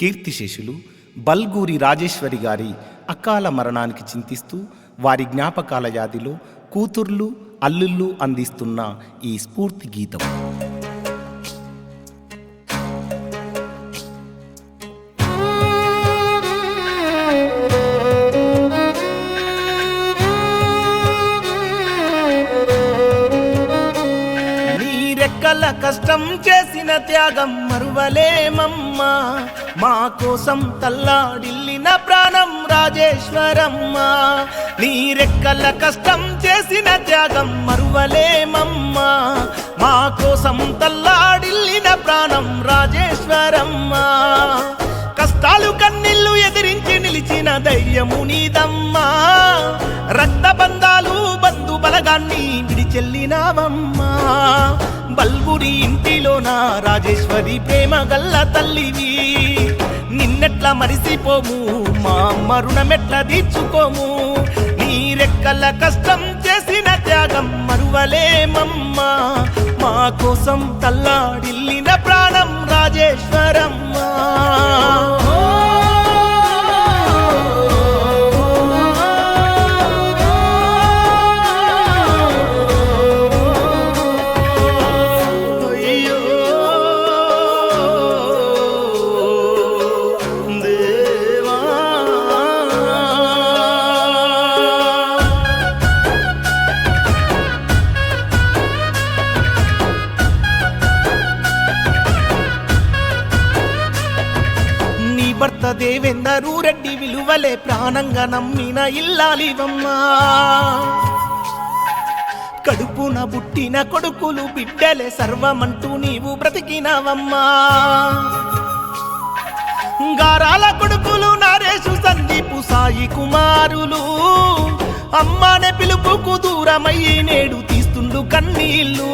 కీర్తిశేషులు బల్గూరి రాజేశ్వరి గారి అకాల మరణానికి చింతిస్తూ వారి జ్ఞాపకాల యాదిలో కూతుర్లు అల్లుళ్ళు అందిస్తున్న ఈ స్ఫూర్తి గీతం. రెక్కల కష్టం చేసిన త్యాగం మరువలేమమ్మా, మా కోసం తల్లాడిల్లిన ప్రాణం రాజేశ్వరమ్మ. నీ రెక్కల కష్టం చేసిన త్యాగం మరువలేమమ్మా, మా కోసం తల్లాడిల్లిన ప్రాణం రాజేశ్వరమ్మ. కష్టాలు కన్నీళ్లు ఎదిరించి నిలిచిన ధైర్యము నీదమ్మా, రక్తబంధాలు బంధు బలగాన్ని విడిచెల్లినావమ్మా. బల్గురి ఇంటిలోన రాజేశ్వరి ప్రేమ గల్ల తల్లివి, నిన్నెట్లా మరిసిపోము, మా అమ్మ రుణమెట్లా తీర్చుకోము. నీ రెక్కల కష్టం చేసిన త్యాగం మరువలేమమ్మా, మా కోసం తల్లాడిల్లిన ప్రాణం రాజేశ్వరమ్మ. భర్త దేవేందరు రెడ్డి విలువలే ప్రాణంగా నమ్మిన ఇల్లాలివమ్మా. కడుపున పుట్టిన కొడుకులు బిడ్డలే సర్వమంటూ నీవు బ్రతికినవమ్మా. గారాల కొడుకులు నరేషు సందీపు సాయి కుమారులు, అమ్మానే పిలుపుకు దూరమయ్యి నేడు తీస్తుండు కన్నీళ్ళు.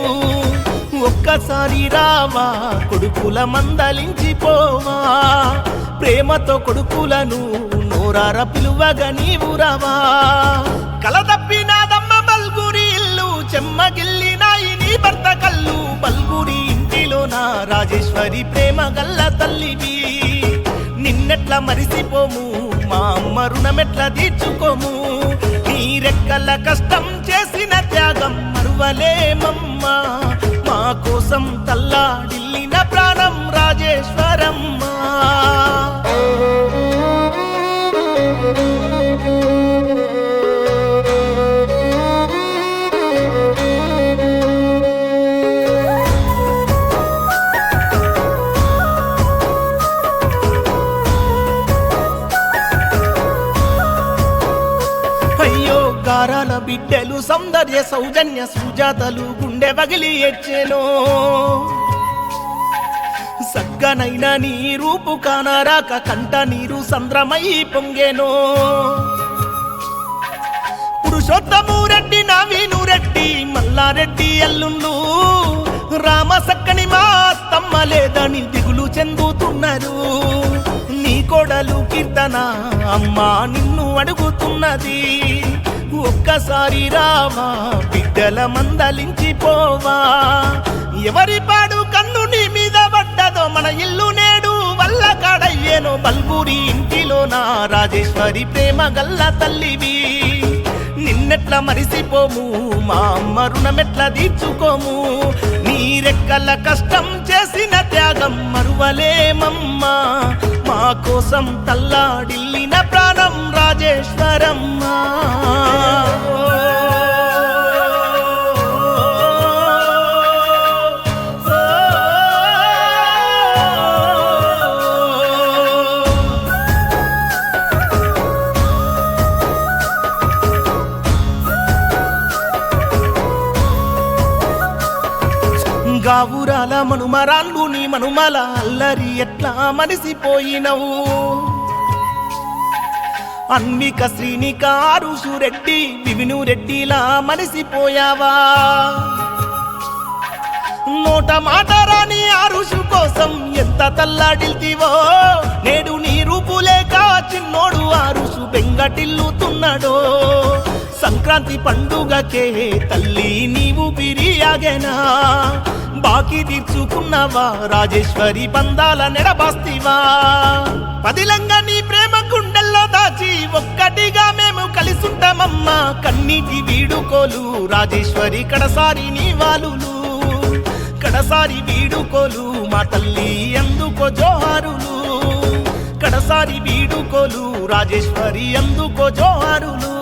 ఒక్కసారి రావా కొడుకుల మందలించిపోవా, ప్రేమతో కొడుకులను నోరార పిలువగా నీవు రావా. కలదప్పినాదమ్మ బల్గురి ఇల్లు, చెమ్మగిల్లినాయి నీ భర్త కళ్ళు. బల్గురి ఇంటిలోన రాజేశ్వరి ప్రేమ గల్ల తల్లివి, నిన్నెట్లా మరిసిపోము, మా అమ్మ రుణమెట్లా తీర్చుకోము. నీ రెక్కల కష్టం చేసిన త్యాగం మరువలేమమ్మా, మా కోసం తల్లాడిల్లిన ప్రాణం రాజేశ్వరమ్మ. అయ్యో గారాల బిడ్డలు సౌందర్య సౌజన్య సుజాతలు గుండె వగిలి ఎచ్చెనో. సగ్గనైనా నీ రూపు కానరాక కంట నీరు సంద్రమై పొంగేనో. పురుషోత్తము రెడ్డి నవీను రెడ్డి మల్లారెడ్డి అల్లుళ్ళు, రామ సక్కని మా అత్తమ్మ లేదని దిగులు చెందుతున్నారు. నీ కోడలు కీర్తన అమ్మా నిన్ను అడుగుతున్నది, ఒక్కసారి రావా బిడ్డల మందలించిపోవా. ఎవరి పాడు కన్ను నీ మీద పడ్డదో మన ఇల్లు నేడు వల్ల కాడయ్యేనో. బల్గురి ఇంటిలోన రాజేశ్వరి ప్రేమ గల్ల తల్లివి, నిన్నెట్లా మరిసిపోము, మా అమ్మ రుణమెట్లా తీర్చుకోము. నీ రెక్కల కష్టం చేసిన త్యాగం మరువలేమమ్మా, మా కోసం తల్లాడిల్లిన ప్రాణం రాజేశ్వరమ్మ. గావురాల మనుమరాళ్ళు నీ మనుమల అల్లరి ఎట్లా మనిసిపోయినవు. అన్విక శ్రీనిక ఆరుషు రెడ్డి వివిను రెడ్డిలా మనిసిపోయావా. నోట మాట రాని ఆరుషు కోసం ఎంత తల్లాడిల్తివో, నేడు నీ రూపు లేక చిన్నోడు ఆరుషు బెంగటిల్లుతున్నాడో. సంక్రాంతి పండుగకే తల్లి నీవు బిరియాగేనా, బాకీ తీర్చుకున్నవా రాజేశ్వరి బంధాల నెడబాస్తివా. పదిలంగా నీ ప్రేమ గుండెల్లో దాచి ఒక్కటిగా మేము కలిసుంటామమ్మా. కన్నీటి వీడుకోలు రాజేశ్వరి కడసారి నీ వాలులు, కడసారి వీడుకోలు మా తల్లి ఎందుకో జోహారులు, కడసారి వీడుకోలు రాజేశ్వరి ఎందుకో జోహారులు.